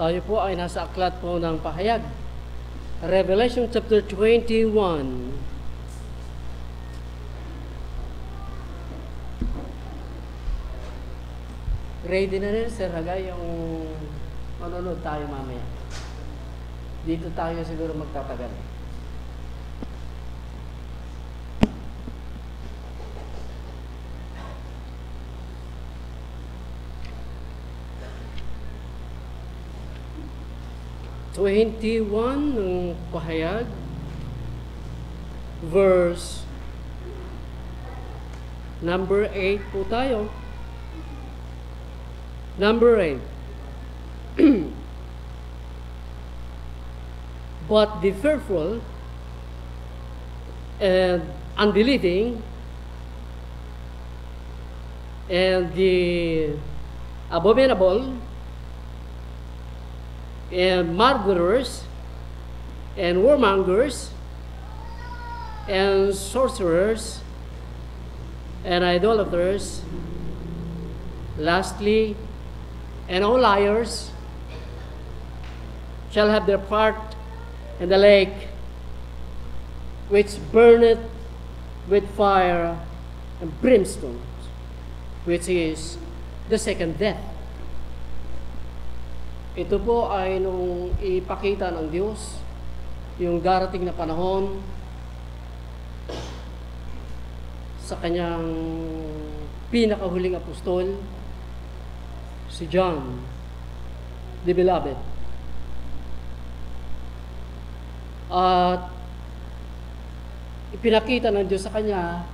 Tayo po ay nasa aklat po ng pahayag. Revelation chapter 21. Ready na rin, Sir Hagay, yung manonood tayo mamaya. Dito tayo siguro magtatagal. ng pahayag, verse number 8 po tayo. Number 8. But the fearful and unbelieving and the abominable and murderers and warmongers and sorcerers and idolaters, lastly, and all liars shall have their part in the lake which burneth with fire and brimstone, which is the second death. Ito po ay nung ipakita ng Diyos yung darating na panahon sa kanyang pinakahuling apostol, si John the Beloved. At ipinakita ng Diyos sa kanya,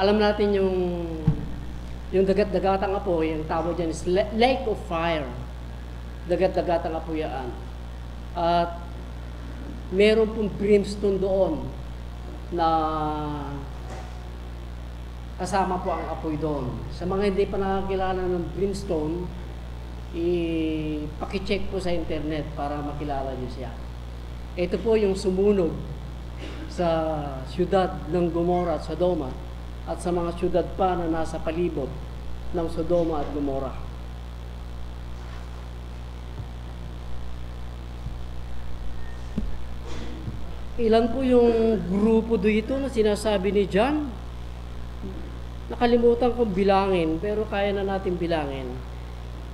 alam natin yung dagat-dagatang apoy, ang tawag dyan is lake of fire. Dagat-dagatang apoy yan. At meron pong brimstone doon na kasama po ang apoy doon. Sa mga hindi pa nakakilala ng brimstone, i-pakicheck po sa internet para makilala niyo siya. Ito po yung sumunog sa siyudad ng Gomora at Sodoma at sa mga siyudad pa na nasa palibot ng Sodoma at Gomora. Ilan po yung grupo dito na sinasabi ni John? Nakalimutan kong bilangin, pero kaya na natin bilangin.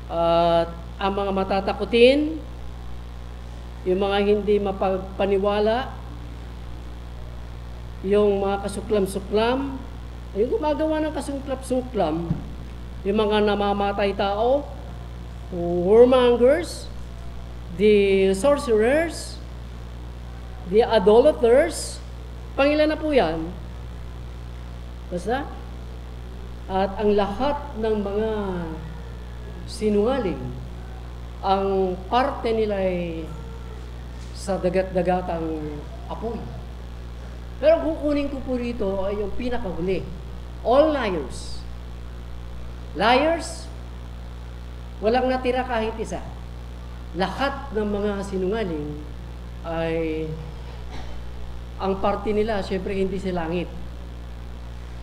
At ang mga matatakutin, yung mga hindi mapagpaniwala, yung mga kasuklam-suklam, yung gumagawa ng kasuklam-suklam, yung mga namamatay tao, warmongers, the sorcerers, the idolaters, pangilan na po yan. Basta? At ang lahat ng mga sinungaling, ang parte nila ay sa dagat-dagatang apoy. Pero kukunin ko po rito ay yung pinakahuli. All liars. Liars, walang natira kahit isa. Lahat ng mga sinungaling ay ang parte nila, syempre hindi sa langit.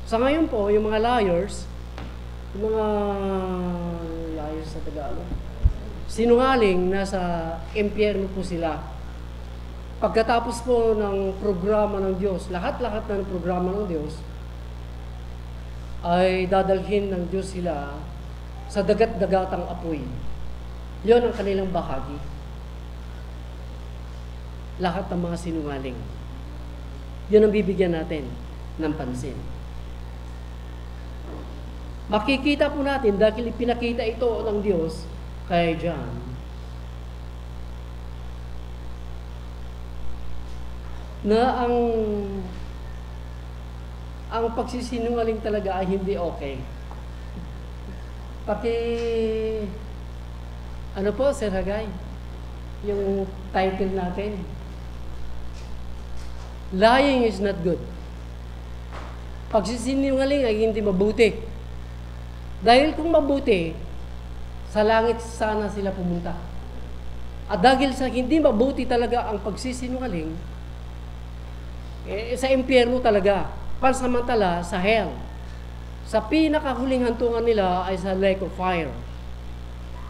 Sa ngayon po, yung mga liars sa Tagalog, sinungaling, nasa impyerno po sila. Pagkatapos po ng programa ng Diyos, lahat-lahat ng programa ng Diyos, ay dadalhin ng Diyos sila sa dagat-dagatang apoy. Yon ang kanilang bahagi. Lahat ng mga sinungaling. Yun ang bibigyan natin ng pansin. Makikita po natin dahil pinakita ito ng Diyos kay John. Na ang pagsisinungaling talaga ay hindi okay. Ano po, Sir Hagay? Yung title natin, lying is not good. Pagsisinungaling ay hindi mabuti. Dahil kung mabuti, sa langit sana sila pumunta. At dahil sa hindi mabuti talaga ang pagsisinungaling, sa impyerno talaga, pansamantala sa hell. Sa pinakahuling hantungan nila ay sa lake of fire.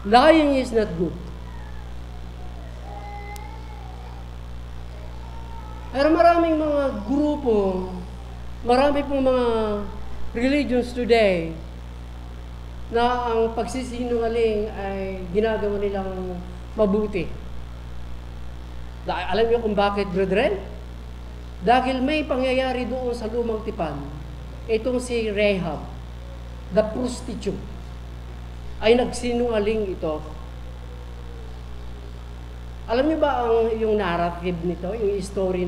Lying is not good. Pero maraming mga grupo, marami pong mga religions today na ang pagsisinungaling ay ginagawa nilang mabuti. Alam niyo kung bakit, brethren? Dahil may pangyayari doon sa lumang tipan, itong si Rahab, the prostitute, ay nagsinungaling ito. Alam niyo ba yung narrative nito, yung story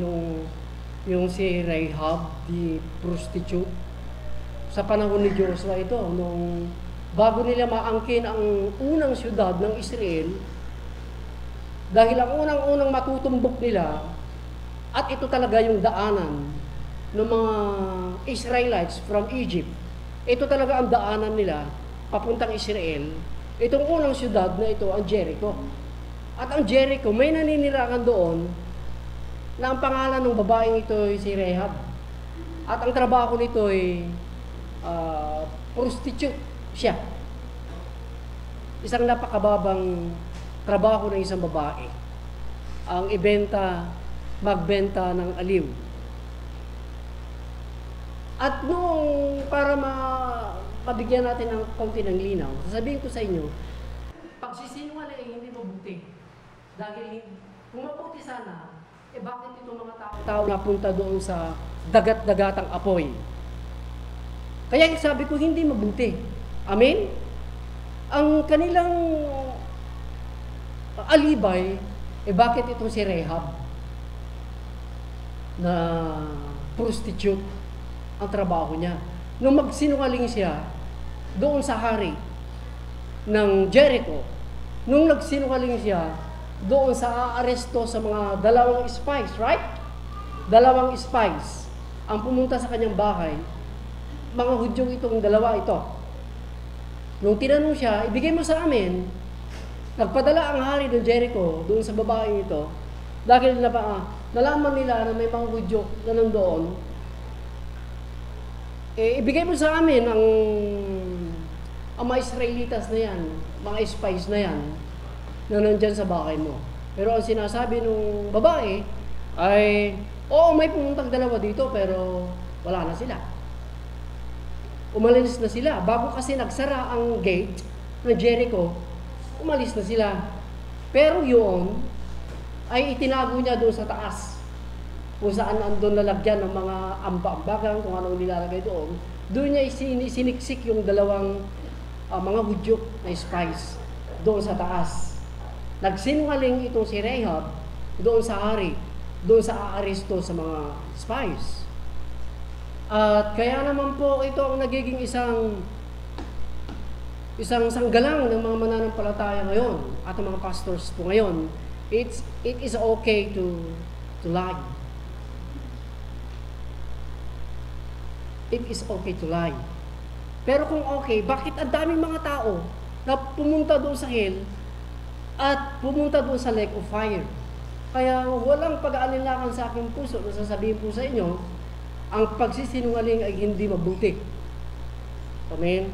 yung si Rahab, the prostitute? Sa panahon ni Joshua ito, nung bago nila maangkin ang unang syudad ng Israel, dahil ang unang-unang matutumbok nila, at ito talaga yung daanan ng mga Israelites from Egypt. Ito talaga ang daanan nila papuntang Israel. Itong unang syudad na ito, ang Jericho. At ang Jericho, may naninirahan doon na ang pangalan ng babaeng ito ay si Rahab. At ang trabaho nito ay prostitute siya. Isang napakababang trabaho ng isang babae. Ang magbenta ng aliw. At noong para mabigyan natin ng kaunti ng linaw, sasabihin ko sa inyo, pagsisinungaling ay hindi mabuti. Dahil kung mabuti sana, bakit itong mga tao napunta doon sa dagat-dagatang apoy? Kaya sabi ko, hindi mabuti. Amen? Ang kanilang alibay, bakit itong si Rahab na prostitute ang trabaho niya? Nung magsinungaling siya doon sa hari ng Jericho, nung nagsinungaling siya doon sa aaresto sa mga dalawang spies, right? Dalawang spies ang pumunta sa kanyang bahay. Mga Hudyong itong dalawa ito. Nung tinanong siya, ibigay mo sa amin, nagpadala ang hari ng Jericho doon sa babaeng ito dahil nalaman nila na may mga Hudyo na nandoon. Ibigay mo sa amin ang mga Israelitas na yan, mga spies na yan, na nandyan sa bahay mo. Pero ang sinasabi ng babae ay, oo, may pumuntang dalawa dito, pero wala na sila. Umalis na sila. Bago kasi nagsara ang gate ng Jericho, umalis na sila. Pero yun, ay itinago niya doon sa taas. Kung saan andun lalagyan ng mga amba-ambagan, kung anong nilalagay doon. Doon niya siniksik yung dalawang mga Hudyo na spies doon sa taas. Nagsinungaling itong si Rahab doon sa hari, doon sa aaresto sa mga spies. At kaya naman po ito ang nagiging isang sanggalang ng mga mananampalataya ngayon at ng mga pastors po ngayon. It is okay to lie. It is okay to lie. Pero kung okay, bakit ang daming mga tao na pumunta doon sa hell at pumunta doon sa lake of fire? Kaya walang pag-aalinlangan sa aking puso na sasabihin po sa inyo, ang pagsisinungaling ay hindi mabuti. Amen?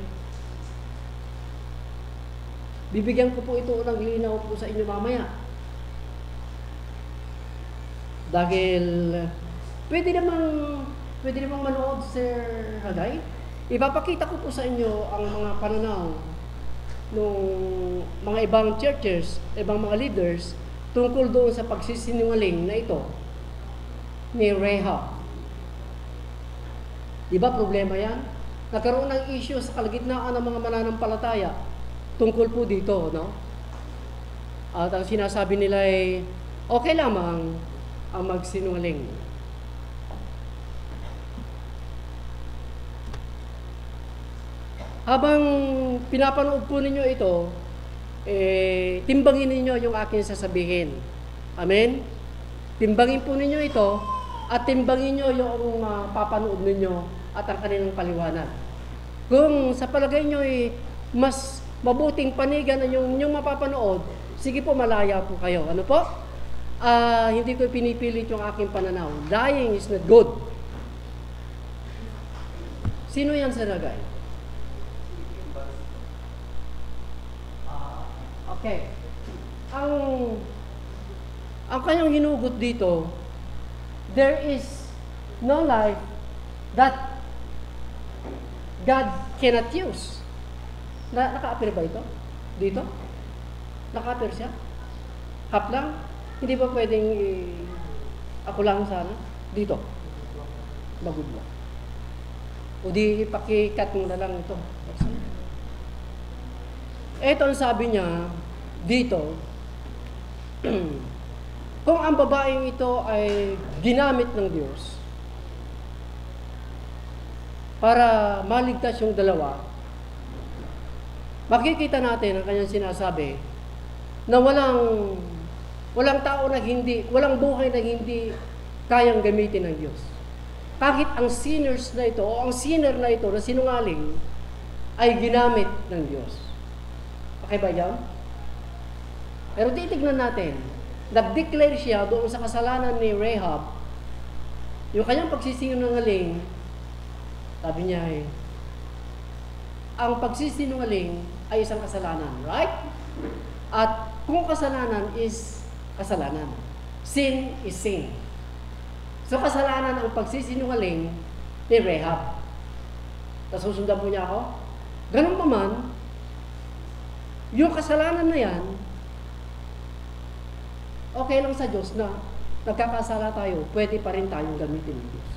Bibigyan ko po ito ng linaw po sa inyo mamaya. Dahil pwede namang manood, Sir Hagay. Ipapakita ko po sa inyo ang mga pananaw ng mga ibang churches, ibang mga leaders tungkol doon sa pagsisinungaling na ito ni Rahab. Diba problema yan? Nagkaroon ng issue sa kalagitnaan ng mga mananampalataya tungkol po dito, no? At ang sinasabi nila ay okay lamang ang magsinungaling. Habang pinapanood po ninyo ito, timbangin ninyo yung akin sasabihin. Amen? Timbangin po ninyo ito at timbangin nyo yung mapapanood ninyo at ang kanilang paliwanag. Kung sa palagay nyo mas mabuting panigan na yung mapapanood, sige po, malaya po kayo. Ano po? Hindi ko pinipilit yung aking pananaw. Lying is not good. Sino yan sa lagay? Okay. Ang kanyang hinugot dito, there is no life that God cannot use. Naka-appear ba ito? Dito? Naka-appear siya? Half lang? Hindi ba pwedeng ako lang sana? Dito? Bagod lang. O di ipakikat mo na lang ito. Ito ang sabi niya dito, kung ang babaeng ito ay ginamit ng Diyos para maligtas yung dalawa, makikita natin ang kanyang sinasabi na walang tao na hindi, walang buhay na hindi kayang gamitin ng Diyos. Kahit ang sinners na ito o ang sinner na ito na sinungaling ay ginamit ng Diyos. Okay ba yan? Pero titignan natin, nag-declare siya doon sa kasalanan ni Rahab, yung kanyang pagsisinungaling, sabi niya ang pagsisinungaling ay isang kasalanan, right? At kung kasalanan is kasalanan, sin is sin. So kasalanan ang pagsisinungaling ni Rahab. Tapos susundan po niya ako? Ganun pa man, yung kasalanan na yan, okay lang sa Diyos na nagkakasala tayo, pwede pa rin tayong gamitin ng Diyos.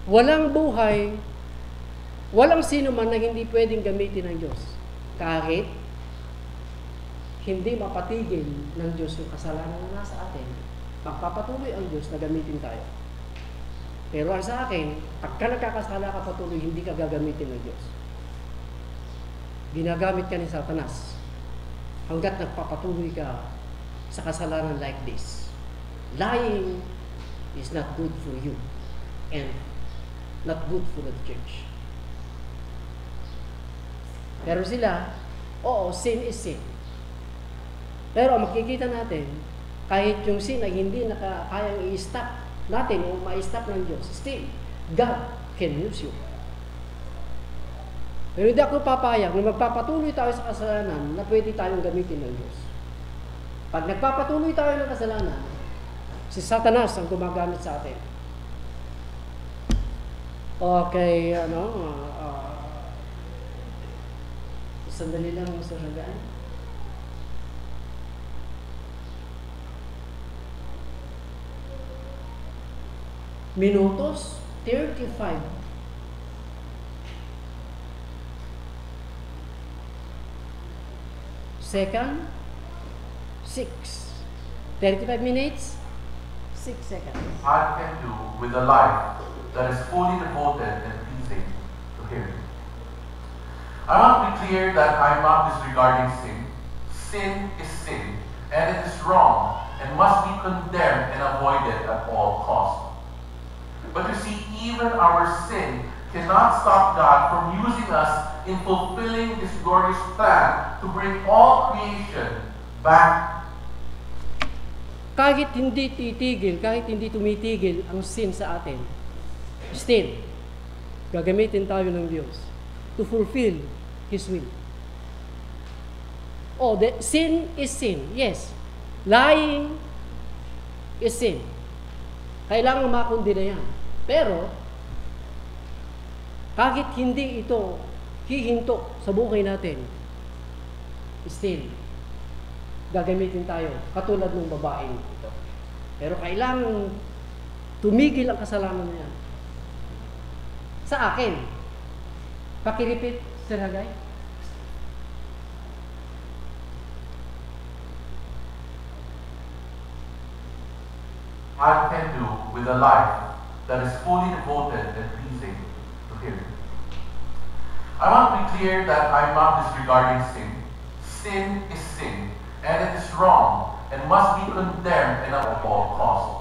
Walang buhay, walang sino man na hindi pwedeng gamitin ng Diyos. Kahit hindi mapatigil ng Diyos yung kasalanan na nasa atin, magpapatuloy ang Diyos na gamitin tayo. Pero ang sa akin, pagka nagkakasala ka patuloy, hindi ka gagamitin ng Diyos. Ginagamit ka ni Satanas hanggat nagpapatuloy ka sa kasalanan like this. Lying is not good for you and not good for the church. Pero sila, oo, sin is sin. Pero makikita natin, kahit yung sin ay hindi kayang i-stop natin o ma-stop ng Diyos, still, God can use you. Pero hindi ako papayag na magpapatuloy tayo sa kasalanan na pwede tayong gamitin ng Diyos. Pag nagpapatuloy tayo ng kasalanan, si Satanas ang gumagamit sa atin. Okay, sandali lang Mr. Ragaan. Minutos 35. Second, 6. 35 minutes, 6 seconds. God can do with a life that is fully devoted and pleasing to Him. I want to be clear that I am not disregarding sin. Sin is sin, and it is wrong, and must be condemned and avoided at all costs. But you see, even our sin cannot stop God from using us in fulfilling His glorious plan to bring all creation back. Kahit hindi titigil, kahit hindi tumitigil ang sin sa atin, still, gagamitin tayo ng Diyos to fulfill His will. Oh, the sin is sin. Yes. Lying is sin. Kailangan makundi na yan. Pero, kahit hindi ito hihinto sa buhay natin, still, gagamitin tayo katulad ng babaeng ito. Pero kailangan tumigil ang kasalanan na yan. Sa akin, pakiripit, Sir Hagay. God can do with a life that is fully devoted and pleasing to Him. I want to be clear that I am not disregarding sin. Sin is sin, and it is wrong, and must be condemned and at all costs.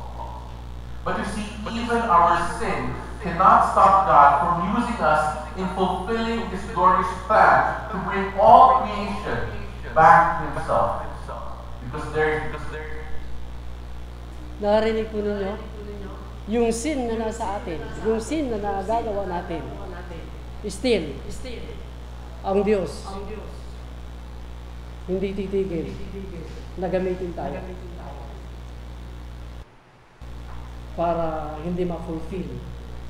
But you see, even our sin cannot stop God from using us in fulfilling His glorious plan to bring all creation back to Himself. Because there Narinig po ninyo? Yung sin na nasa atin, yung sin na nagagawa natin, still, ang Diyos, hindi titigil na gamitin tayo. para hindi ma-fulfill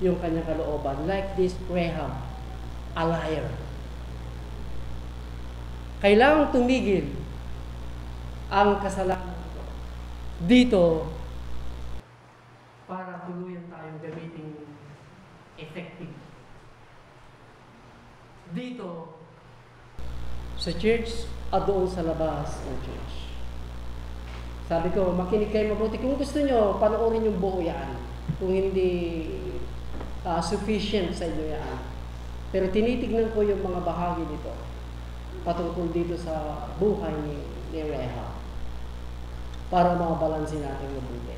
yung kanyang kalooban. Like this Rahab, a liar. Kailangang tumigil ang kasalanan dito para tuluyan tayong gamitin effective. Dito sa church at doon sa labas ng church. Sabi ko, makinig kayo mabuti. Kung gusto nyo, panoorin yung buo yan. Kung hindi sufficient sa inyo yan. Pero tinitignan ko yung mga bahagi nito patungkol dito sa buhay ni Rahab para makabalansin natin mabuti.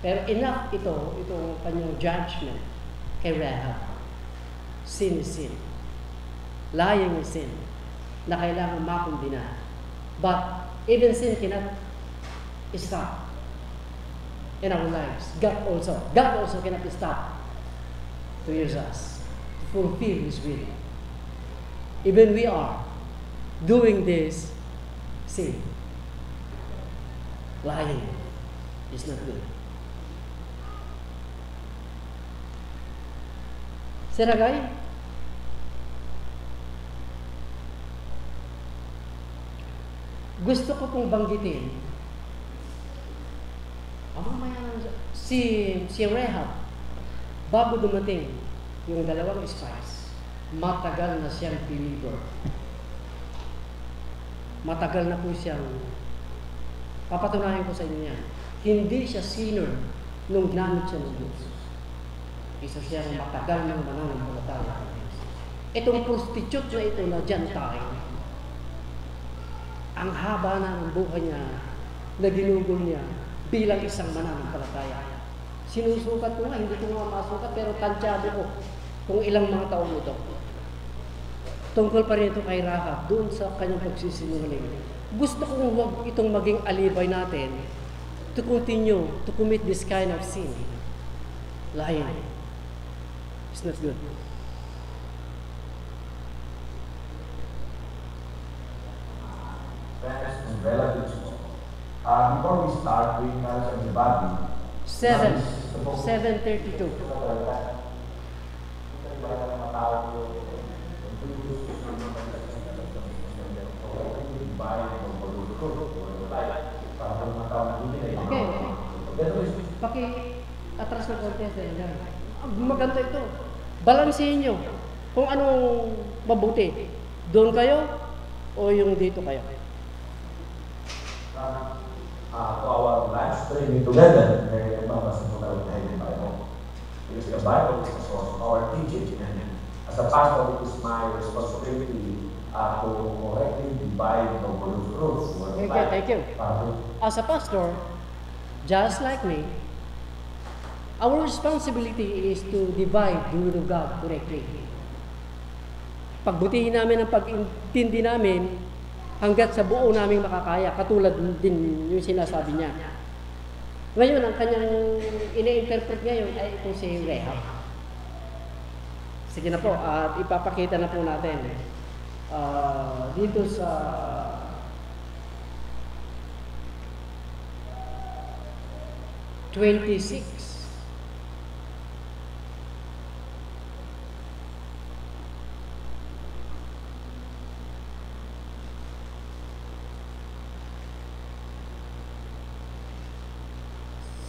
Pero enough itong kanyang judgment kay Rahab. Sin is sin. Lying is sin na kailangan makundina. But even sin cannot stop in our lives. God also cannot stop to use us to fulfill His will. Even we are doing this sin. Lying is not good. Seragay, gusto ko pong banggitin si Rahab, bago dumating yung dalawang spies, matagal na siyang believer. Matagal na po siyang, papatunayan ko sa inyo yan, hindi siya sinner nung ginamit siya ng Diyos. Isa siyang matagal ng mananampalataya. Itong prostitute na ito na Gentile, ang haba na ng buhay niya na ginugol niya bilang isang mananampalataya. Sinusukat ko nga, hindi ko nga masukat, pero tansyado ko kung ilang mga taon ito. Tungkol pa rin ito kay Rahab, doon sa kanyang pagsisinungaling. Gusto kong huwag itong maging alibay natin to continue to commit this kind of sin. Lying. It's not good. Friends and relatives, before we start doing knowledge of the body, 7:32. Okay. Paki-atras ng konti. Maganda ito. Balansehin nyo kung anong mabuti. Doon kayo o yung dito kayo. To our lives training together, because the Bible is the source of our teaching. And as a pastor, it is my responsibility to correctly divide the word of truth. Thank you. As a pastor, just like me, our responsibility is to divide the Word of God correctly. Pagbutihin namin ang pag-intindi namin hanggat sa buo naming makakaya, katulad din yung sinasabi niya. Ngayon, ang kanyang ine-interpret ngayon ay itong si Rahab. Sige na po, at ipapakita na po natin dito sa (26).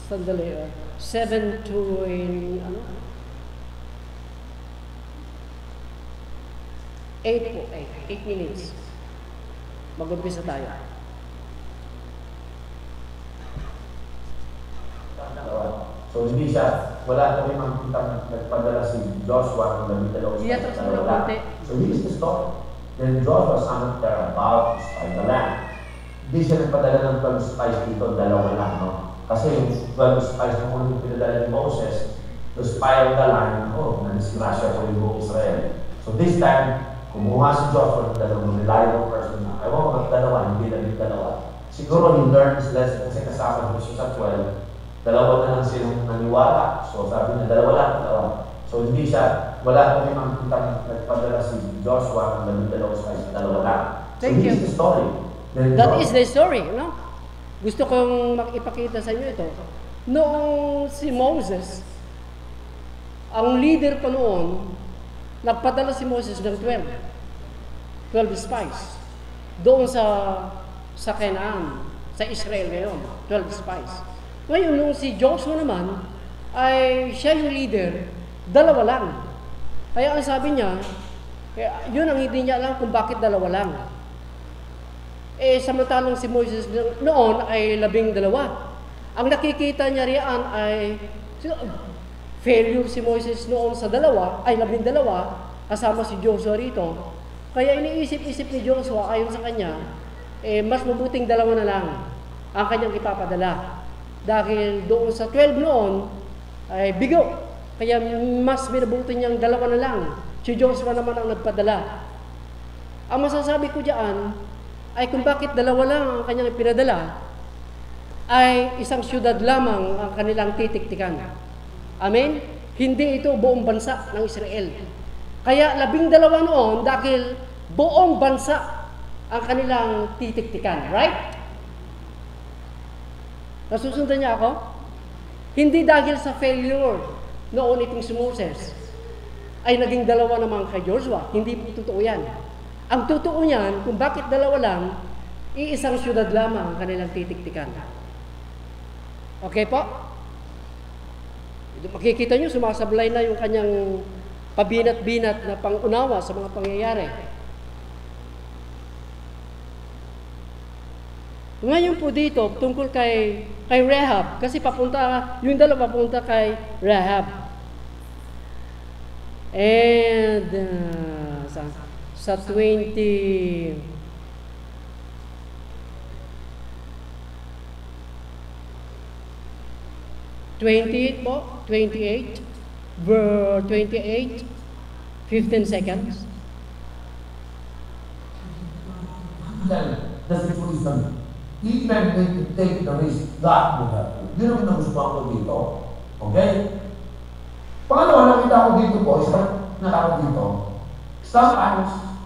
Sandali, 7 to 8 po, 8 minutes. Mag-umpisa tayo. So hindi siya, wala kami makikita nagpadala si Joshua ng labing dalawa. So this is the story. Then Joshua son of Terah about to spy the land. Hindi siya nagpadala ng 12 spies dito, dalawa lang, no? Kasi yung 12 spies na unang pinadala ni Moses, to spy on the land, nanisgrasya ko yung buong Israel. So this time, kumuha si Joshua ng dalawang reliable person na, ayaw mo magdalawa, hindi labing dalawa. Siguro he learned his lesson kasi kasama ko siya sa 12, dalawa na lang silang naniwala. So sabi niya, dalawa. So hindi siya, wala kami makikita nagpadala si Joshua ng labing dalawang spies, dalawa lang. So Thank you. This is the story. That is the story, no? Gusto kong ipakita sa inyo ito. Noong si Moses, ang leader pa noon, nagpadala si Moses ng 12 spies doon sa Canaan, sa Israel ngayon, 12 spies. Ngayon, nung si Joshua naman, ay siya yung leader, 2 lang. Kaya ang sabi niya, yun ang hindi niya alam kung bakit 2 lang. Samantalang si Moses noon ay 12. Ang nakikita niya riyan ay failure si Moses noon sa 2, ay 12, kasama si Joshua rito. Kaya iniisip-isip ni Joshua, ayon sa kanya, mas mabuting 2 na lang ang kanyang ipapadala. Dahil doon sa 12 noon, ay bigo. Kaya mas minabuti niyang 2 na lang. Si Joshua naman ang nagpadala. Ang masasabi ko diyan ay kung bakit 2 lang ang kanyang ipinadala, ay isang syudad lamang ang kanilang titiktikan. Amen? Hindi ito buong bansa ng Israel. Kaya 12 noon dahil buong bansa ang kanilang titiktikan. Right? Nasusundan niya ako? Hindi dahil sa failure noon itong si Moses ay naging 2 naman kay Joshua. Hindi po totoo yan. Ang totoo niyan, kung bakit 2 lang, iisang syudad lamang ang kanilang titiktikan. Okay po? Makikita nyo, sumasablay na yung kanyang pabinat-binat na pangunawa sa mga pangyayari. Ngayon po dito, tungkol kay Rahab, kasi yung 2 papunta kay Rahab. And sa 28 po, 28, verse 28, 15 seconds. Then, the situation, even when you take the risk, God will help you. Yun ang nagustuhan ko dito. Okay? Pangalawa, nakita ko dito po, nakita dito, sometimes,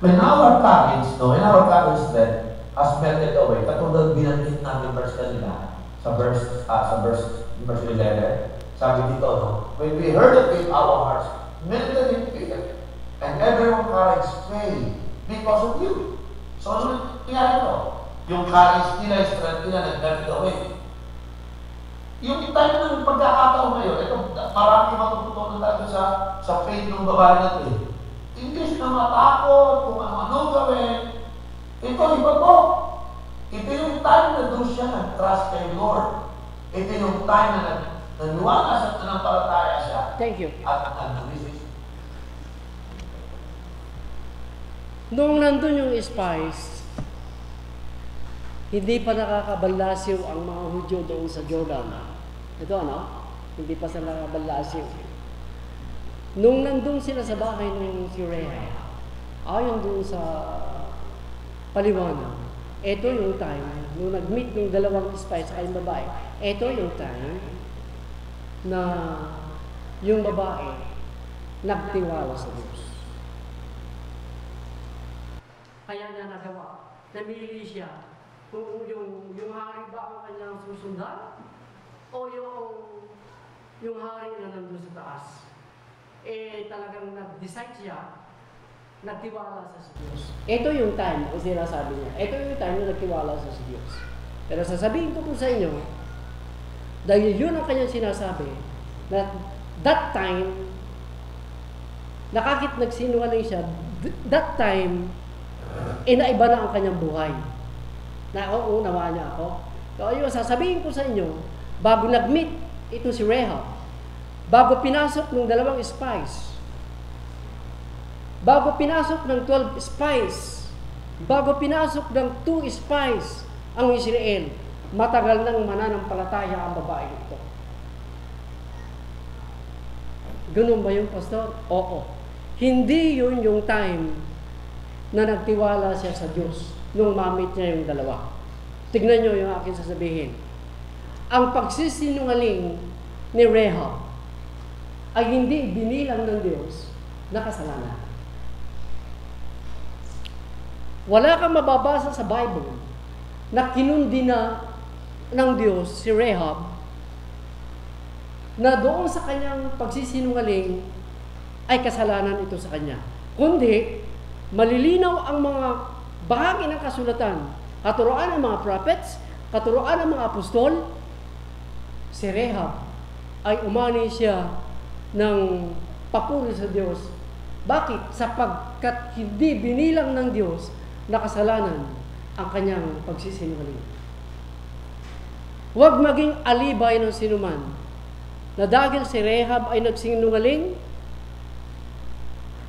when our courage then has melted away, katulad binanggit natin verse kanina, sa verse 11, sabi dito, no? When we heard it in our hearts, melted in fear, and everyone courage failed because of you. So, ano nangyari ito? Yung courage nila, strength nila, nag-melted away. Yung time ng pagkakataon ngayon, ito, marami matututunan tayo sa faith ng babae na ito. Imbis na matakot kung ano gawin, ito, iba po. Ito yung time na doon siya nag-trust kay Lord. Ito yung time na naniwala sa nanampalataya siya. Thank you. At nag-resist. Noong nandun yung spies, hindi pa nakakabalasyo ang mga Hudyo doon sa Jordan. Ito hindi pa sila nakakabalasyo. Noong nandun sila sa bahay ng si Rahab, ayon doon sa paliwanag, ito yung time, nung nag-meet ng 2 spies ay babae, ito yung time na yung babae nagtiwala sa Diyos. Kaya niya nagawa, namili siya kung yung hari ba ang kanyang susundan o yung hari na nandun sa taas. Talagang nag-decide siya, nagtiwala sa Diyos. Ito yung time, kung sinasabi niya, ito yung time na nagtiwala sa Diyos. Pero sasabihin ko po sa inyo, dahil yun ang kanyang sinasabi, na that time, nakakit nagsinungaling siya, that time, naiba na ang kanyang buhay. Nauunawa niya ako. So ayun, sasabihin ko sa inyo, bago nag-meet ito si Rahab, bago pinasok ng 2 spies, bago pinasok ng 12 spies, bago pinasok ng 2 spies ang Israel, matagal nang mananampalataya ang babae ito. Ganun ba yung pastor? Oo. Hindi yun yung time na nagtiwala siya sa Diyos nung mamit niya yung 2. Tignan nyo yung aking sasabihin. Ang pagsisinungaling ni Rahab ay hindi binilang ng Diyos na kasalanan. Wala kang mababasa sa Bible na kinundi na ng Diyos si Rahab na doon sa kanyang pagsisinungaling ay kasalanan ito sa kanya. Kundi, malilinaw ang mga bahagi ng kasulatan, katuroan ng mga prophets, katuroan ng mga apostol, si Rahab ay umani siya ng papuri sa Diyos. Bakit? Sapagkat hindi binilang ng Diyos na kasalanan ang kanyang pagsisinungaling. Huwag maging alibay ng sinuman na dahil si Rahab ay nagsinungaling,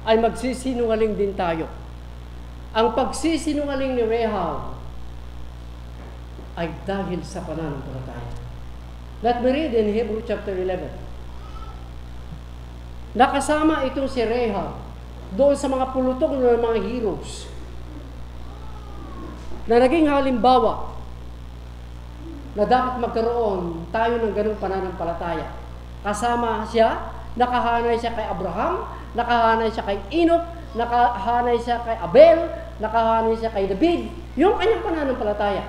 ay magsisinungaling din tayo. Ang pagsisinungaling ni Rahab ay dahil sa pananampalataya. Let me read in Hebrew chapter 11. Nakasama itong si Rahab doon sa mga pulutong ng mga heroes na naging halimbawa na dapat magkaroon tayo ng ganung pananampalataya. Kasama siya, nakahanay siya kay Abraham, nakahanay siya kay Enoch, nakahanay siya kay Abel, nakahanay siya kay David. Yung kanyang pananampalataya.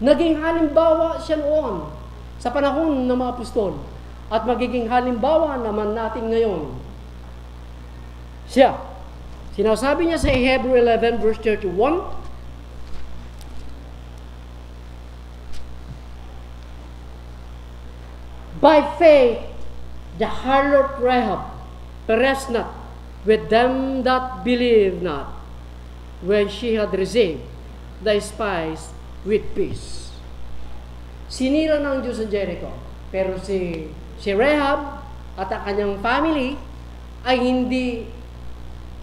Naging halimbawa siya noon sa panahon ng mga apostol at magiging halimbawa naman natin ngayon. Siya, sinasabi niya sa Hebrew 11 verse 31, by faith, the harlot Rahab perished not with them that believe not, when she had received the spies with peace. Sinira ng Diyos sa Jericho, pero si Rahab at ang kanyang family ay hindi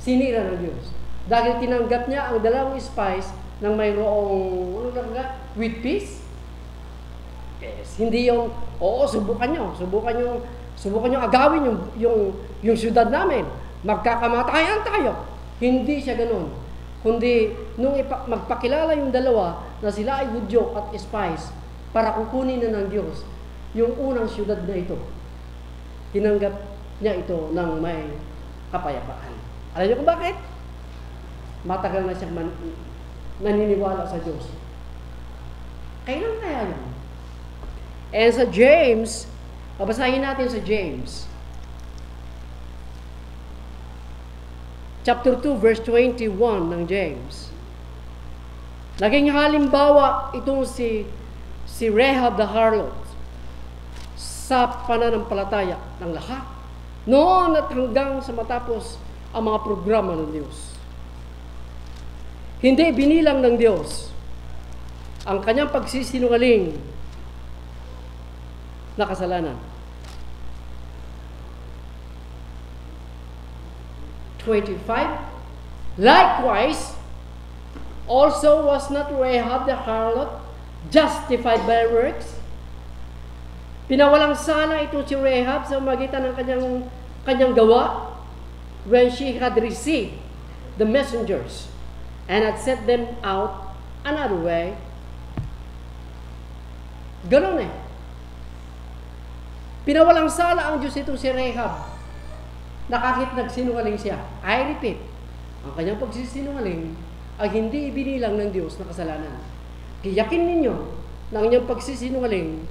sinira ng Diyos. Dahil tinanggap niya ang dalawang spies ng mayroong with peace. Yes, hindi yung subukan nyo agawin yung syudad namin. Magkakamatayan tayo. Hindi siya ganoon. Kundi nung magpakilala yung dalawa na sila ay Hudyo at spies para kukunin na ng Diyos yung unang syudad na ito. Tinanggap niya ito ng may kapayapaan. Alam niyo kung bakit? Matagal na siyang naniniwala sa Diyos. Kailan kaya yun? And sa James, babasahin natin sa James. Chapter 2, verse 21 ng James. Naging halimbawa itong si Rahab the harlot sa pananampalataya ng lahat. Noon at hanggang sa matapos ang mga programa ng Diyos. Hindi binilang ng Diyos ang kanyang pagsisinungaling na kasalanan. 25. Likewise, also was not Rahab the harlot justified by works? Pinawalang sala itong si Rahab sa magitan ng kanyang gawa when she had received the messengers and had sent them out another way. Ganun eh. Pinawalang sala ang Diyos itong si Rahab na kahit nagsinungaling siya. I repeat, ang kanyang pagsisinungaling ay hindi ibinilang ng Diyos na kasalanan. Tiyakin ninyo na ang inyong pagsisinungaling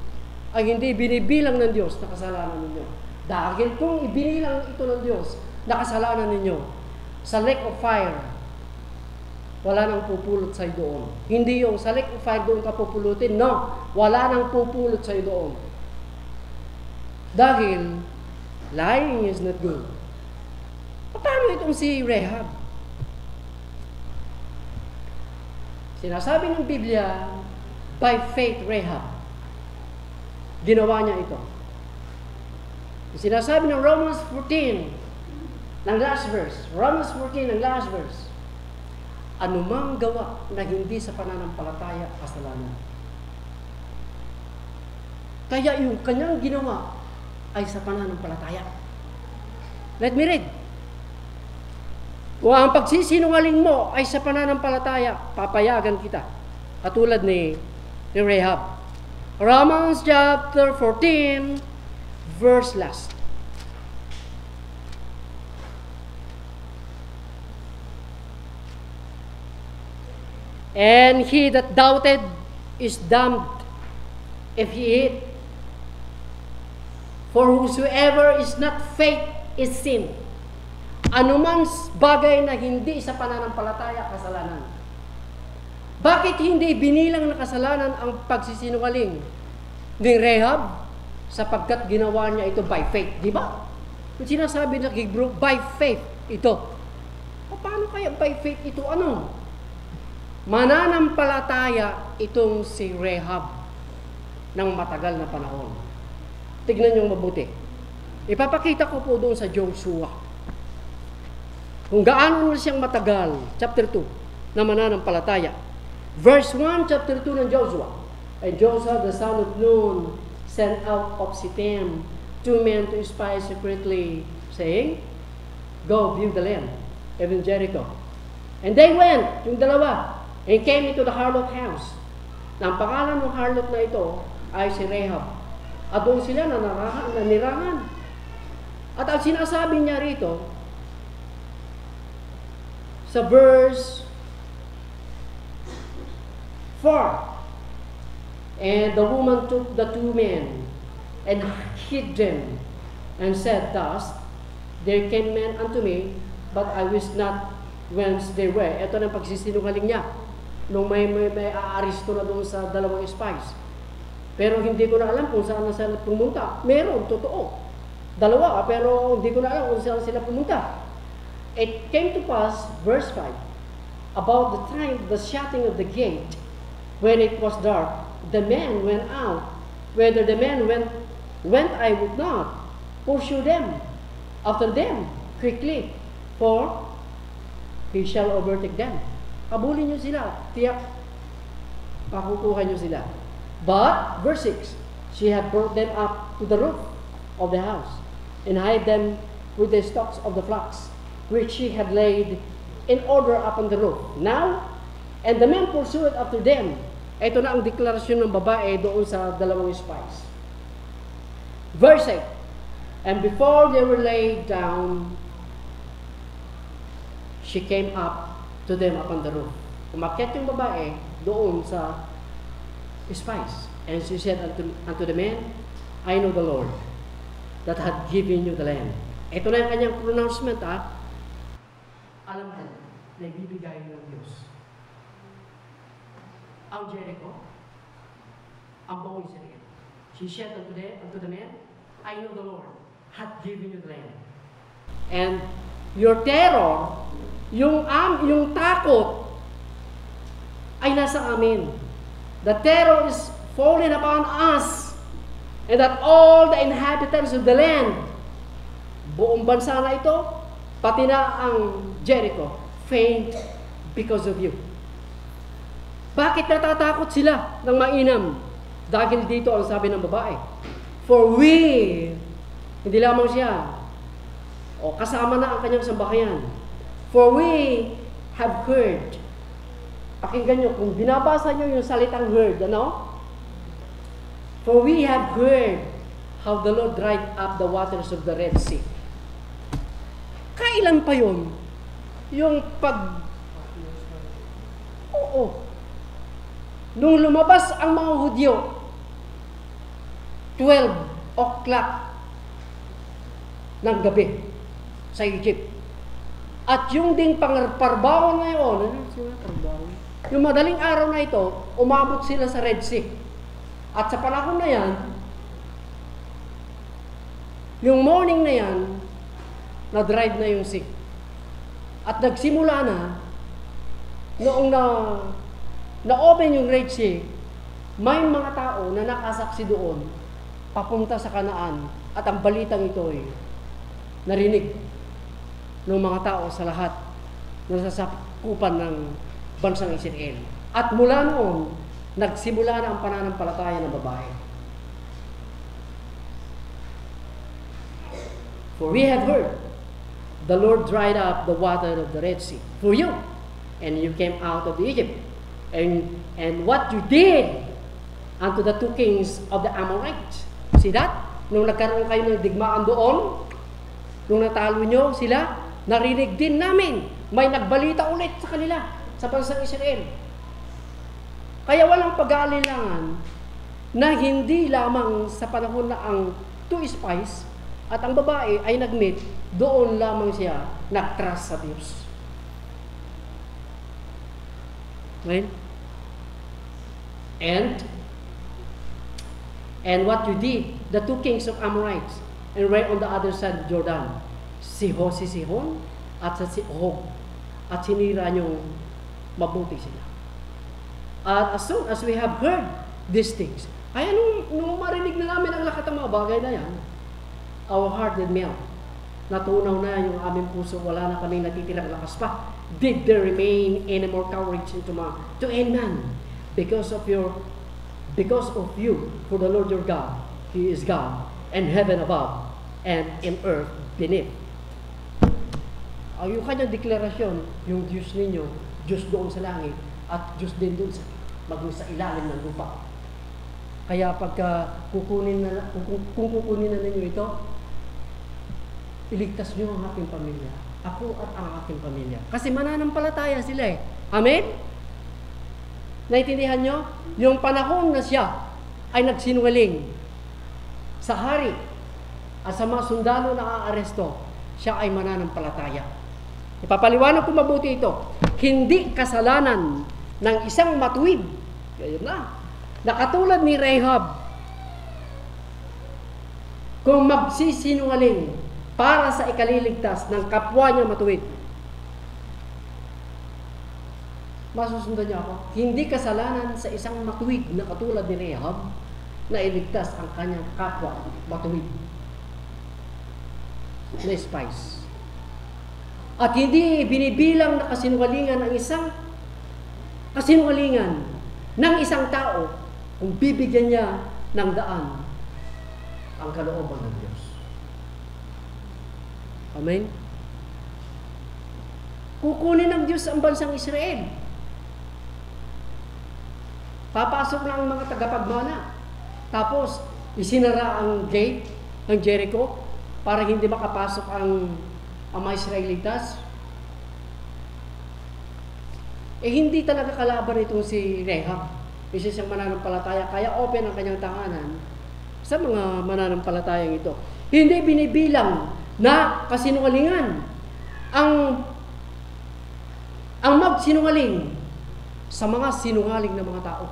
ay hindi binibilang ng Diyos na kasalanan ninyo. Dahil kung ibinilang ito ng Diyos na kasalanan ninyo, sa lake of fire, wala nang pupulot sa'yo doon. Hindi yung sa lake of fire doon ka pupulutin. No, wala nang pupulot sa'yo doon. Dahil lying is not good. Paano itong si Rahab? Sinasabi ng Biblia, by faith Rahab, ginawa niya ito. Sinasabi ng Romans 14, ng last verse, Romans 14, ng last verse, anumang gawa na hindi sa pananampalataya, kasalanan. Kaya yung kanyang ginawa ay sa pananampalataya. Let me read. Kung ang pagsisinungaling mo ay sa pananampalataya, papayagan kita. Katulad ni Rahab. Romans chapter 14, verse last. And he that doubted is damned if he eat. For whosoever is not faith is sin. Anuman bagay na hindi sa pananampalataya, kasalanan. Bakit hindi binilang na kasalanan ang pagsisinungaling ni Rahab? Sapagkat ginawa niya ito by faith, di ba? Kung sinasabi na Hebrew, by faith ito. Paano kaya by faith ito? Ano? Mananampalataya itong si Rahab ng matagal na panahon. Tignan niyo mabuti. Ipapakita ko po doon sa Joshua. Kung gaano na siyang matagal, chapter 2, na mananampalataya. Verse 1, chapter 2 ng Joshua. And Joshua, the son of Nun, sent out of Shittim 2 men to spy secretly, saying, Go view the land, even Jericho. And they went, yung dalawa, and came into the harlot house. Na ang pangalan ng harlot na ito ay si Rahab. At doon sila nanirangan. At ang sinasabi niya rito, sa verse 4, and the woman took the 2 men and hid them, and said thus, There came men unto me, but I wist not whence they were. Ito na pagsisinungaling niya. Nung may aaristo na doon sa dalawang spies. Pero hindi ko na alam kung saan na sila pumunta. Meron, totoo. Dalawa, pero hindi ko na alam kung saan sila pumunta. It came to pass, verse 5, about the time the shutting of the gate, when it was dark, the men went out. Whether the men went I would not pursue them after them quickly, for he shall overtake them. Habulin niyo sila, tiyak, pakukuha niyo sila. But, verse 6, she had brought them up to the roof of the house, and hid them with the stalks of the flax, which she had laid in order upon the roof. Now, and the men pursued after them. Ito na ang deklarasyon ng babae doon sa dalawang spies. Verse 8, and before they were laid down, she came up to them upon the roof. Umakyat yung babae doon sa spies. And she said unto the men, I know the Lord that had given you the land. Ito na yung kanyang pronouncement, Alam mo, na ibibigay ng Diyos ang Jericho, ang buong Israel. She said unto the men, I know the Lord had given you the land. And your terror, yung takot, ay nasa amin. The terror is falling upon us, and that all the inhabitants of the land, buong bansa na ito, pati na ang Jericho, faint because of you. Bakit natatakot sila ng mainam? Dahil dito ang sabi ng babae, for we, hindi lamang siya, kasama na ang kanyang sambahayan, for we have heard. Pakinggan nyo, kung binabasa nyo yung salitang heard, for we have heard how the Lord dried up the waters of the Red Sea. Kailan pa yun? Yung nung lumabas ang mga Hudyo, 12 o'clock ng gabi sa Egypt. At yung ding parbawon ngayon, yung madaling araw na ito, umabot sila sa Red Sea. At sa panahon na yan, yung morning na yan, na-drive na yung sea. At nagsimula na, noong na-open yung Red Sea, may mga tao na nakasaksi doon, papunta sa Kanaan, at ang balitang ito ay narinig ng mga tao sa lahat na nasasakupan ng bansang Israel. At mula noon, nagsimula na ang pananampalataya ng babae. For we have heard, the Lord dried up the water of the Red Sea for you, and you came out of Egypt. And what you did unto the 2 kings of the Amorites. See that? Nung nagkaroon kayo ng digmaan doon, nung natalo nyo sila, narinig din namin, may nagbalita ulit sa kanila, sa bansang Israel. Kaya walang pag-aalilangan na hindi lamang sa panahon na ang two spies at ang babae ay nag-meet, doon lamang siya nag-trust sa Diyos. Right? And what you did, the two kings of Amorites, and right on the other side of Jordan, si Sihon at si Og, at sinira niyong mabuti sila. At as soon as we have heard these things, kaya nung marinig na namin ang lahat ng mga bagay na yan, our heart did melt. Natunaw na yung aming puso, wala na kaming natitirang lakas pa. Did there remain any more courage to any man? Because of you, for the Lord your God, He is God, and heaven above, and in earth beneath. Yung kanyang deklarasyon, yung Diyos ninyo, Diyos doon sa langit, at Diyos din doon sa ilalim ng lupa. Kaya pagka kung kukunin na ninyo ito, iligtas niyo ang aking pamilya. Ako at ang aking pamilya. Kasi mananampalataya sila eh. Amen? Naintindihan nyo? Yung panahon na siya ay nagsinungaling sa hari at sa mga sundalo na aaresto, siya ay mananampalataya. Ipapaliwanag ko mabuti ito. Hindi kasalanan ng isang matuwid, ayun na katulad ni Rahab, kung magsisinungaling para sa ikaliligtas ng kapwa niya matuwid. Masusundan niyo ako? Hindi kasalanan sa isang matuwid na katulad ni Rahab na iligtas ang kanyang kapwa matuwid na spies. At hindi binibilang na kasinungalingan ng isang tao kung bibigyan niya ng daan ang kalooban ng Diyos. Amen? Kukunin ng Diyos ang bansang Israel. Papasok na ang mga tagapagmana. Tapos, isinara ang gate ng Jericho para hindi makapasok ang mga Israelitas. Hindi talaga kalaban itong si Rahab. Isa siyang mananampalataya, kaya open ang kanyang tahanan sa mga mananampalatayang ito. Hindi binibilang na kasinungalingan ang magsinungaling sa mga sinungaling na mga tao.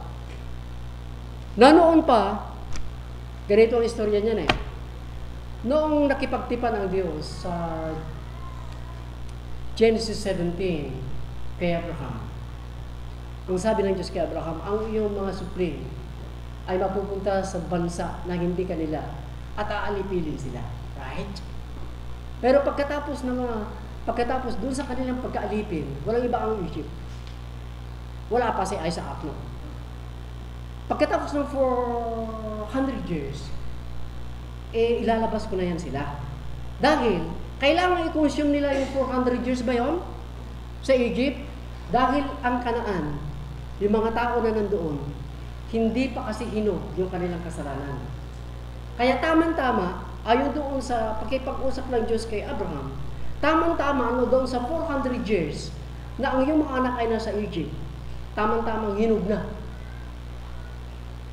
Na noon pa, ganito ang istorya niyan eh. Noong nakipagtipan ang Diyos sa Genesis 17 kay Abraham, ang sabi ng Diyos kay Abraham, ang iyong mga supli ay mapupunta sa bansa na hindi kanila at aalipilin sila. Right? Pero pagkatapos dun sa kanilang pagkaalipin, walang iba ang Egypt. Wala pa si Isaac, no? Pagkatapos ng 400 years, ilalabas ko na yan sila. Dahil, kailangan i-consume nila yung 400 years ba yun? Sa Egypt? Dahil ang Kanaan, yung mga tao na nandoon, hindi pa kasi hinog yung kanilang kasalanan. Kaya tamang-tama, ayon doon sa pakipag-usap ng Diyos kay Abraham, tamang-tama doon sa 400 years na ang iyong mga anak ay nasa Egypt, tamang-tamang hinog na.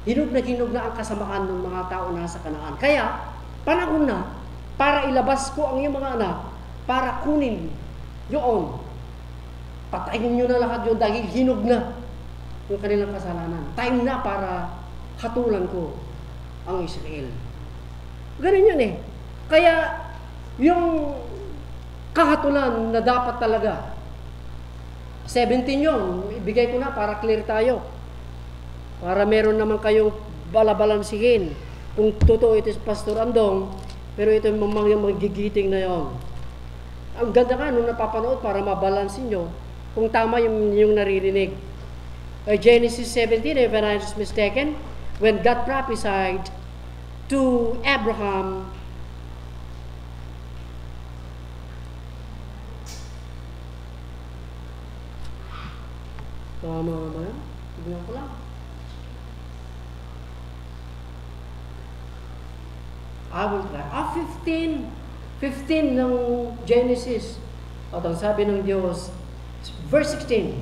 Hinog na ang kasamaan ng mga tao na sa Kanaan. Kaya, panahon na para ilabas ko ang iyong mga anak para kunin yun. Patayin nyo na lahat yun dahil hinog na yung kanilang kasalanan. Time na para hatulan ko ang Israel. Ganun yun eh. Kaya, yung kahatulan na dapat talaga, 17 yun, ibigay ko na para clear tayo. Para meron naman kayong balabalansihin. Kung totoo ito si Pastor Andong, pero ito yung mga magigiting na yon. Ang ganda ka nung napapanood para mabalansin nyo kung tama yung naririnig. Genesis 17, if I'm not mistaken, when God prophesied to Abraham, tama ba yan? Tignan ko lang. 15 ng Genesis. At ang sabi ng Diyos, verse 16,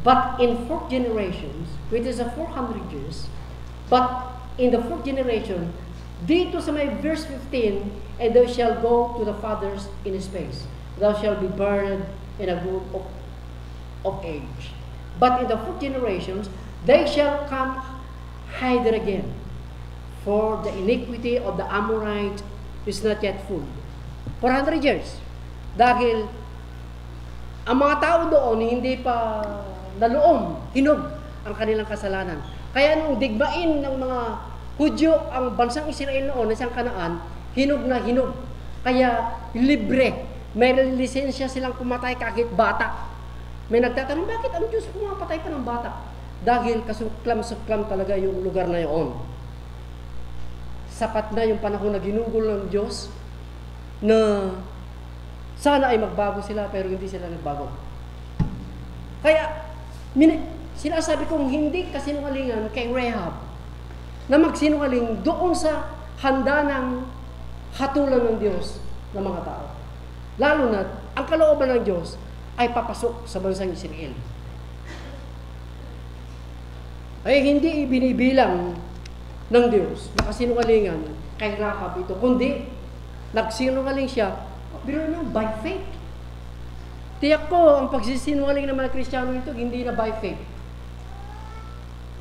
But in 4 generations, which is a 400 years, but in the 4th generation, dito sa may verse 15, and thou shalt go to the fathers in space. Thou shalt be buried in a group of age. But in the 4th generations, they shall come hither again. For the iniquity of the Amorite is not yet full. 400 years. Dahil ang mga tao doon hindi pa naluom, hinog ang kanilang kasalanan. Kaya nung digmain ng mga Hudyo ang bansang Israel noon, isang Kanaan, hinog na hinog. Kaya libre. May lisensya silang pumatay kahit bata. May nagtatanong, bakit ang Diyos pumapatay pa ng bata? Dahil kasuklam-suklam talaga yung lugar na yun. Sapat na yung panahon na ginugol ng Diyos na sana ay magbago sila pero hindi sila nagbago. Kaya sinasabi kong hindi kasinungalingan kay Rahab na magsinungaling doon sa handa ng hatulan ng Diyos ng mga tao. Lalo na ang kalooban ng Diyos ay papasok sa bansang Israel. Ay hindi ibinibilang ng Diyos na kasinungalingan kay Rahab ito, kundi nagsinungaling siya, pero by faith. Tiyak ko, ang pagsisinungaling ng mga Kristiyano ito, hindi na by faith.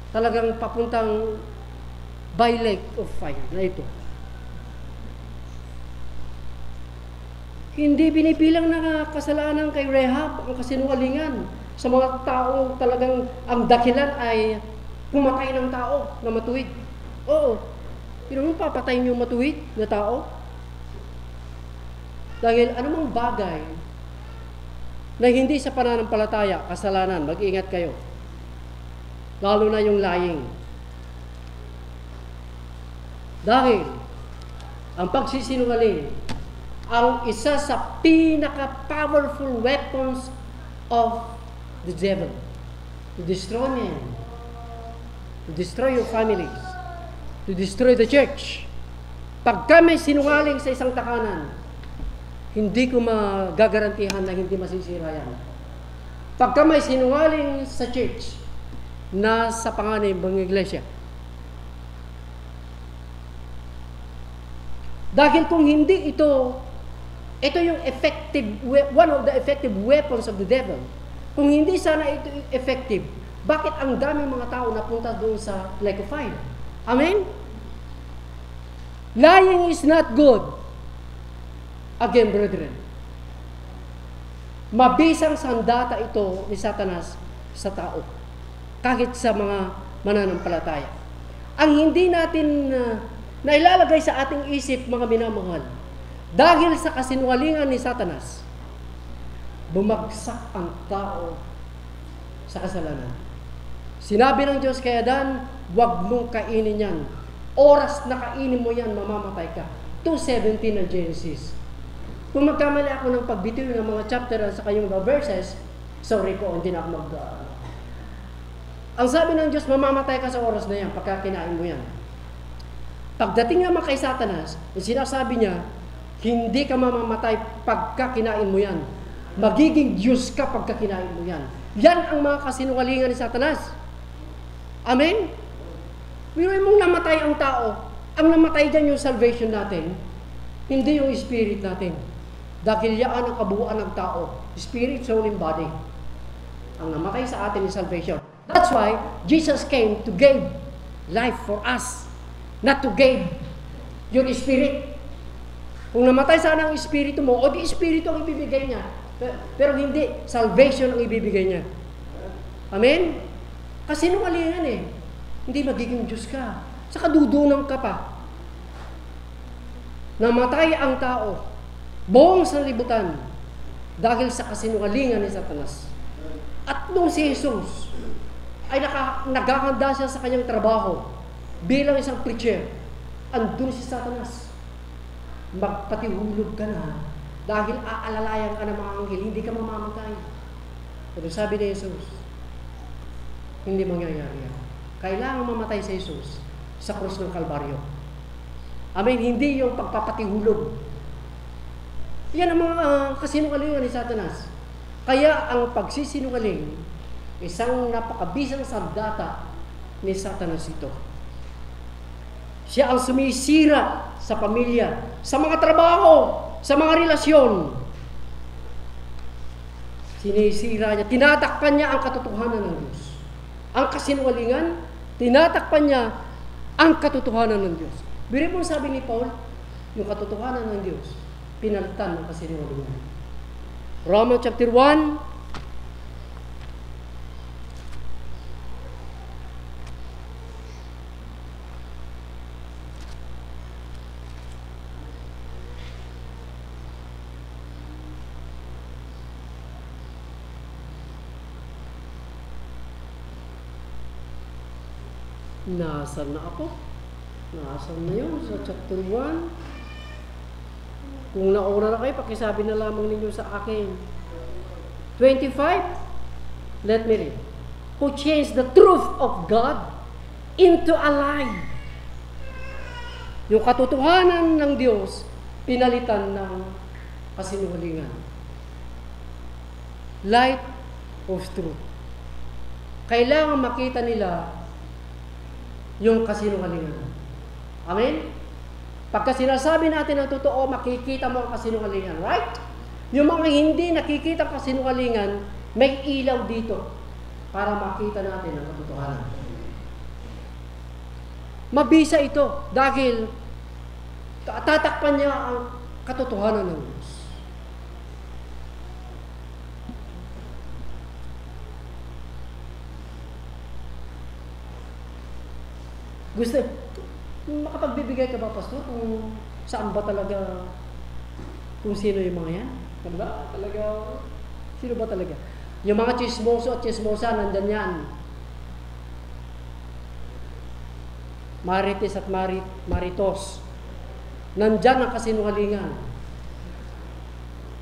Talagang papuntang by lake of fire na ito. Hindi binibilang na kasalanan kay Rahab ang kasinungalingan sa mga taong talagang ang dakilan ay pumatay ng tao na matuwid. Oo, pero nung papatayin yung matuwid na tao, dahil anumang bagay na hindi sa pananampalataya, kasalanan, mag-ingat kayo. Lalo na yung lying. Dahil ang pagsisinungaling ang isa sa pinaka-powerful weapons of the devil to destroy men, to destroy your families, to destroy the church. Pagka may sinungaling sa isang takanan, hindi ko magagarantihan na hindi masisira yan. Pagka may sinungaling sa church, nasa panganib ng iglesia. Dahil kung hindi ito yung one of the effective weapons of the devil. Kung hindi sana ito effective, bakit ang daming mga tao napunta doon sa lake of fire? Amen? Lying is not good. Again, brethren, mabisang sandata ito ni Satanas sa tao, kahit sa mga mananampalataya. Ang hindi natin nailalagay sa ating isip, mga minamahal, dahil sa kasinungalingan ni Satanas, bumagsak ang tao sa kasalanan. Sinabi ng Diyos kay Adan, huwag mong kainin yan. Oras na kainin mo yan, mamamatay ka. 2:17 ng Genesis. Kung magkamali ako ng pagbitiw ng mga chapter sa kayong verses, sorry po, hindi na ako Ang sabi ng Diyos, mamamatay ka sa oras na yan, pagka kinain mo yan. Pagdating naman kay Satanas, sinasabi niya, hindi ka mamamatay pagka kinain mo yan. Magiging Diyos ka pagka kinain mo yan. Yan ang mga kasinungalingan ni Satanas. Amen? Pero mong namatay ang tao, ang namatay dyan yung salvation natin, hindi yung spirit natin. Dahil yan ang kabuuan ng tao, spirit, soul, and body. Ang namatay sa atin is salvation. That's why Jesus came to give life for us, not to give your spirit. Kung namatay sana ang espiritu mo, o di espiritu ang ibibigay niya. Pero hindi, salvation ang ibibigay niya. Amen? Kasi nungalingan eh. Hindi magiging Diyos ka. Saka dudunang ka pa. Namatay ang tao, buong sanlibutan, dahil sa kasinungalingan ni Satanas. At nung si Jesus ay naghahanda siya sa kanyang trabaho bilang isang preacher, andun si Satanas. Magpatihulog ka na dahil aalalayan ka ng mga anghel, hindi ka mamamatay. Pero sabi ni Jesus, hindi mangyayari yan. Kailangan mamatay si Jesus sa krus ng Kalbaryo. Amen, hindi yung pagpapatihulog. Yan ang mga kasinungalingan ni Satanas. Kaya ang pagsisinungaling Isang napakabisang sandata ni Satanas ito. Siya ang sumisira sa pamilya, sa mga trabaho, sa mga relasyon. Sinisira niya, tinatakpan niya ang katotohanan ng Diyos. Ang kasinungalingan, tinatakpan niya ang katotohanan ng Diyos. Biro mo sabi ni Paul, yung katotohanan ng Diyos, pinalitan ng kasinungalingan. Romans chapter 1, Nasaan na ako? Nasaan na yun? Sa chapter 1. Kung nauna na kayo, pakisabi na lamang ninyo sa akin. 25. Let me read. Who changed the truth of God into a lie. Yung katotohanan ng Diyos, pinalitan ng kasinungalingan. Light of truth. Kailangan makita nila yung kasinungalingan. Amen? Pagka sinasabi natin ang totoo, makikita mo ang kasinungalingan. Right? Yung mga hindi nakikita ang kasinungalingan, may ilaw dito para makita natin ang katotohanan. Mabisa ito dahil tatakpan niya ang katotohanan ng Diyos. Gusto, makapagbibigay ka ba, Pastor, kung saan ba talaga, kung sino yung mga yan? Diba? Talaga, sino ba talaga? Yung mga chismoso at chismosa, nandyan yan. Marites at maritos. Nandyan ang kasinungalingan.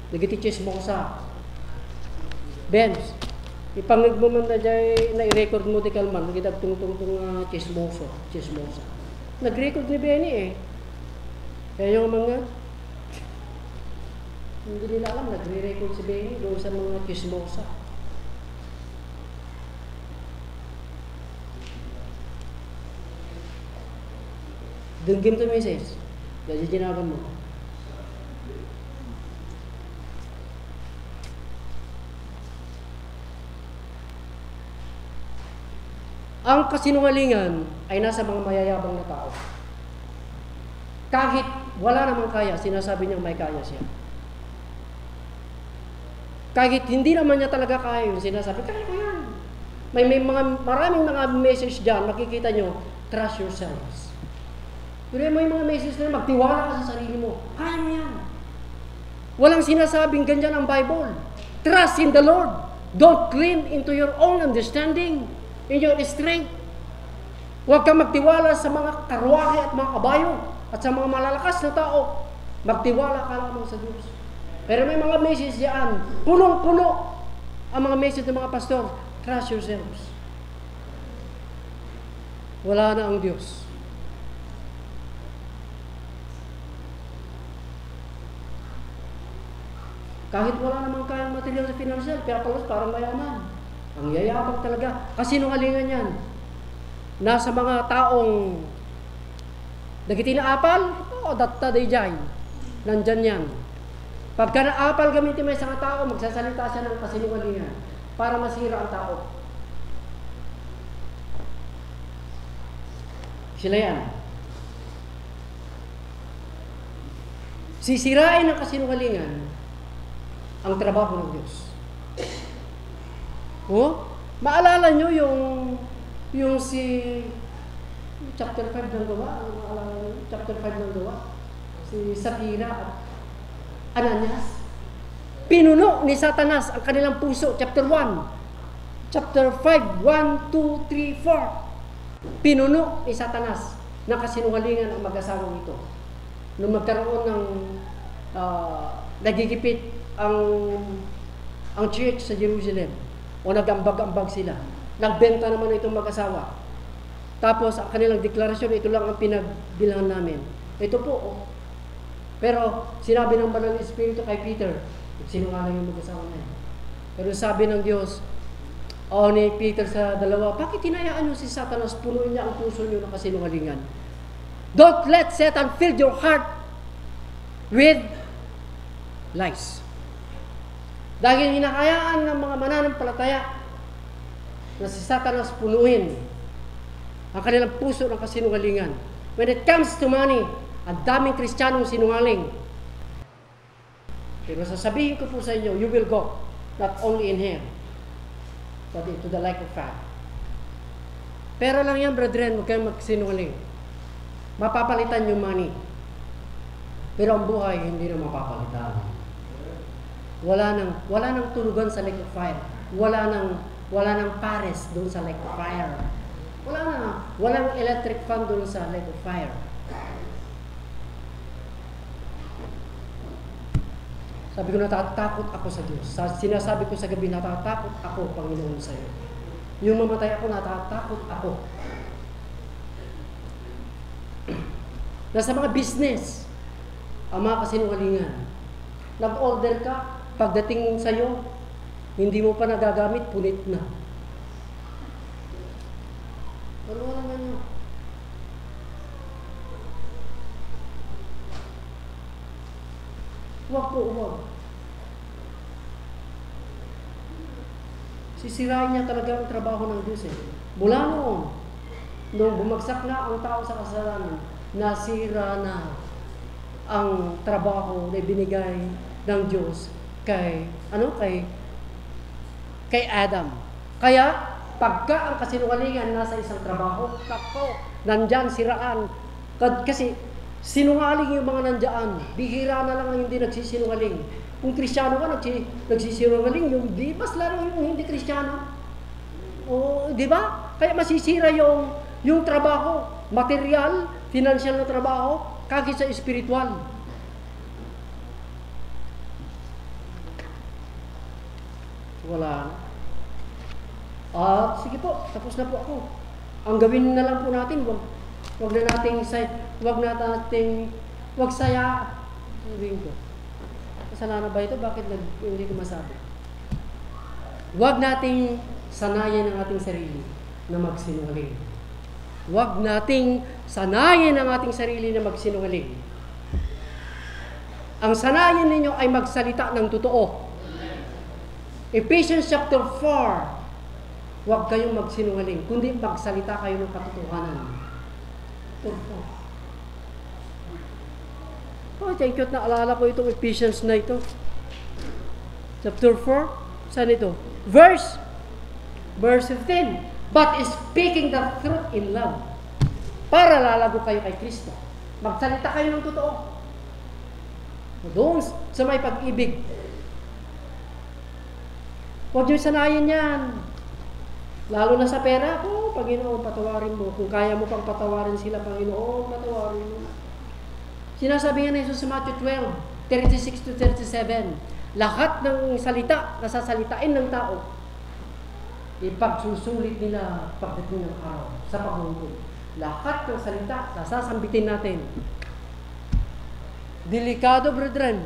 Nagiti chismosa. Benz, ipangig mo man na dyan, na-record mo di kalman, nagitag tungtong chismosa. Nag-record ni Benny eh. Kaya yung mga, hindi nila alam, nagre-record si Benny doon sa mga chismosa. Don't give to message. Dahil ginagan mo. Ang kasinungalingan ay nasa mga mayayabang na tao. Kahit wala namang kaya, sinasabi niyang may kaya siya. Kahit hindi naman niya talaga kaya yun, sinasabi, kaya ko yan. Maraming mga message dyan, makikita nyo, trust yourselves. Pero may mga message na magtiwala ka sa sarili mo. Kaya mo yan. Walang sinasabing ganyan ang Bible. Trust in the Lord. Don't lean into your own understanding. In your strength. Huwag kang magtiwala sa mga karwahe at mga kabayo at sa mga malalakas na tao. Magtiwala ka lamang sa Diyos. Pero may mga message yan, punong-puno ang mga message ng mga pastor. Trust yourselves. Wala na ang Diyos. Kahit wala namang kayang material sa financial, pero parang mayaman. Ang yayabang talaga. Kasinungalingan yan. Nasa mga taong nagiti na apal, datta day jay. Nandyan yan. Pagka na-apal gamitin mo isang tao, magsasalita siya ng kasinungalingan para masira ang tao. Sila yan. Sisirain ng kasinungalingan ang trabaho ng Diyos. Oh, maalala nyo yung si chapter 5 ng gawa, chapter 5 ng gawa, si Sapphira at Ananias. Pinuno ni Satanas ang kanilang puso, chapter 1. Chapter 5, 1, 2, 3, 4. Pinuno ni Satanas na kasinungalingan ang mag-asawang ito. Nung magkaroon ng nagigipit ang church sa Jerusalem, o nag-ambag-ambag sila. Nagbenta naman itong mag-asawa. Tapos, ang kanilang deklarasyon, ito lang ang pinagbilhan namin. Ito po, oh. Pero, sinabi ng Banal Espiritu kay Peter, sinungaling yung mag-asawa na yan. Pero sabi ng Diyos, O ni Peter sa 2, bakit hinayaan nyo si Satanas punuin niya ang puso nyo ng kasinungalingan? Don't let Satan fill your heart with lies. Dahil hinahayaan ng mga mananampalataya na si Satanas punuin ang kanilang puso ng kasinungalingan. When it comes to money, ang daming Kristiyanong sinungaling. Pero sasabihin ko po sa inyo, you will go not only in hell, but into the lake of fire. Pero lang yan, brethren, huwag kayong magsinungaling. Mapapalitan yung money. Pero ang buhay, hindi na mapapalitan. Wala nang tulugan sa lake of fire. Wala nang pares doon sa lake of fire. Walang electric fan doon sa lake of fire. Sabi ko, natatakot ako sa Diyos. Sinasabi ko sa gabi, natatakot ako, Panginoon, sa iyo. Yung mamatay ako, natatakot ako. Nasa mga business, ang mga kasinungalingan. Nag-order ka, pagdating sa iyo, hindi mo pa nagagamit, punit na. Ano naman yun? Huwag. Sisirain niya talaga ang trabaho ng Diyos eh. Mula noon, nung bumagsak na ang tao sa kasalanan, nasira na ang trabaho na binigay ng Diyos kay Adam. Kaya, pagka ang kasinungalingan nasa isang trabaho, nandyan siraan. Kasi, sinungaling yung mga nandiyan. Bihira na lang hindi nagsisinungaling. Kung Kristiyano ka, nagsisinungaling, yung di mas laro yung hindi Kristiyano. O, di ba? Kaya masisira yung trabaho, material, financial na trabaho, kagit sa spiritual. Wala. Sige po, tapos na po ako. Ang gawin na lang po natin, wag saya. Sabihin ko. Kasalanan ba ito? Bakit hindi ko masabi? Wag nating sanayin ang ating sarili na magsinungaling. Wag nating sanayin ang ating sarili na magsinungaling. Ang sanayin ninyo ay magsalita ng totoo. Ephesians chapter 4, wag kayong magsinungaling, kundi magsalita kayo ng katotohanan. Thank you. Naalala ko itong Ephesians na ito. Chapter 4. Saan ito? Verse 15. But speaking the truth in love. Para lalago kayo kay Kristo. Magsalita kayo ng totoo. Doon sa may pag-ibig. Huwag niyo sanayin yan. Lalo na sa pera, Panginoon, patawarin mo. Kung kaya mo pang patawarin sila, Panginoon, patawarin mo. Sinasabi nga ni Jesus sa Matthew 12, 36-37, lahat ng salita na sasalitain ng tao, ipagsusulit nila pagdating ng araw sa paghuhukom. Lahat ng salita na sasambitin natin. Delikado, brethren.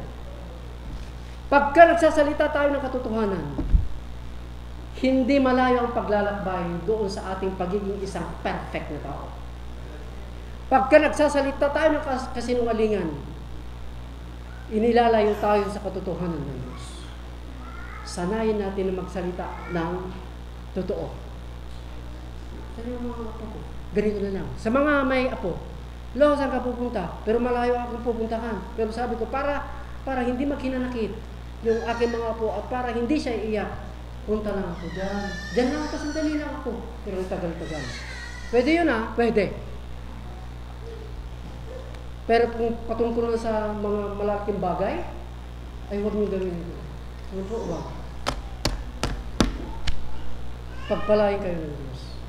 Pagka nagsasalita tayo ng katotohanan, hindi malayo ang paglalakbay doon sa ating pagiging isang perfect na tao. Pagka nagsasalita tayo ng kasinungalingan, inilalayo tayo sa katotohanan ng Diyos. Sanayin natin na magsalita ng totoo. Sa mga apo ko, ganito na lang. Sa mga may apo, Lo, saan ka pupunta? Pero malayo akong pupuntahan. Pero sabi ko, para hindi maghinanakit yung aking mga apo at para hindi siya iiyak, punta lang ako dyan. Dyan lang ako, sandali lang ako. Pero tagal-tagal. Pwede yun pwede. Pero kung patungkol na sa mga malaking bagay, ay huwag nyo gawin ito. Ano po, wag. Pagpalain kayo ng Diyos.